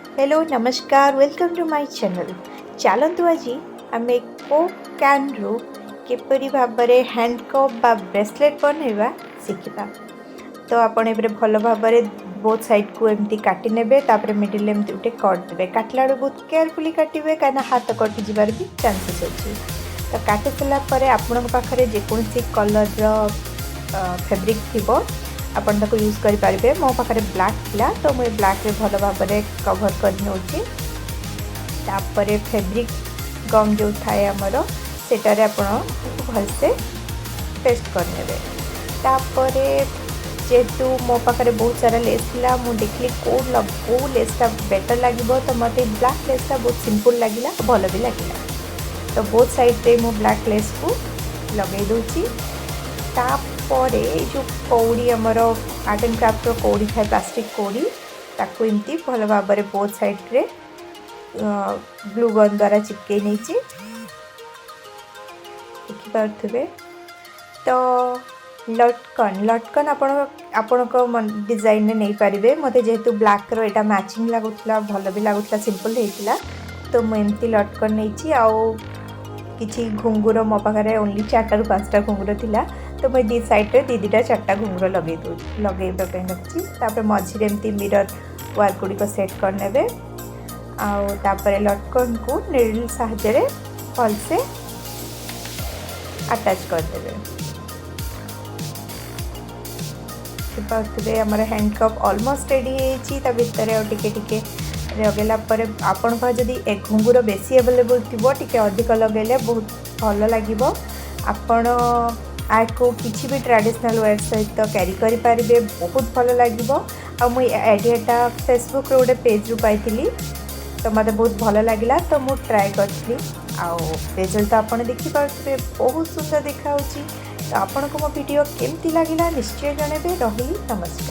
Hello नमस्कार welcome to my channel. चलतु आज आम कोक कैन रु किपरि भाव हैंडकफ बा ब्रेसलेट बनैबा शिखा। तो आपड़ ए भल भाव बोथ साइड को एमती काटी नेबे तापर मिडिल एमती गोटे कट देबे। काटला बेलू बहुत केयरफुली काटिबे कहीं हाथ कटि जिबार भी चांसेस अच्छी। तो काटि सारा पर आपण पाखरे जेकोसी कलर फैब्रिक थिबो आपण ताको यूज करि पारिबे। मो पाखरे ब्लैक थिला तो मुझे ब्लैक रे भल भाव कवर कर नउची। तापर फैब्रिक गम जो थाए हमर सेटारे आपण भलसे पेस्ट कर नेबे। तापर जेहेतु मो पाखरे बहुत सारा लेस थिला मु देखली को लेसटा बेटर लगे तो मत ब्लैक लेसटा बहुत सिंपल लगिला भल भी लगिला। तो बोथ साइड रे मु ब्लैक लेस को लगे दूची। तापर जो कौड़ी आमर आर्ट एंड क्राफ्ट कौड़ी थाए प्लास्टिक कौड़ी ताको एमती भल भाव बोथ साइड रे ग्लू गन द्वारा चिपके नहीं देखिपे। तो लटकन आपण डिजाइन में नहीं पारे। मत जेहेतु ब्लैक रो एटा मैचिंग लगुला भल भी लगुला सिंपल होता तो मुझे लटकन नहीं आउ किसी घुंगुर मो पाखे ओनली 4 रू 5टा घुंगुर थिला तो मुझे दी साइड रे दीटा 4टा घुंगुर लगे रखी। तापर मझे एमती मिरर वायर गुड़िक सेट करने आउे लटकन को निडल साहाय्य भलसे अटैच करदे। आमर हैंडकफ ऑलमोस्ट रेडी है भितर और टिके लगेला पर आपण जदि एक घुंगुर बेसी अवेलेबल थी टिके अधिक लगेले बहुत भल लगे। आपण आपको किसी भी ट्रेडिशनल वेयर सहित कैरी करें बहुत भल लगे। मुझे आइडियाटा फेसबुक गोटे पेज रू पाई तो मत बहुत भल लगे तो मुझे ट्राए करी रिजल्ट आप देखिपे बहुत सुंदर देखा। तो आपण को मो वीडियो केमती लगिला निश्चय जनइबे। रही नमस्कार।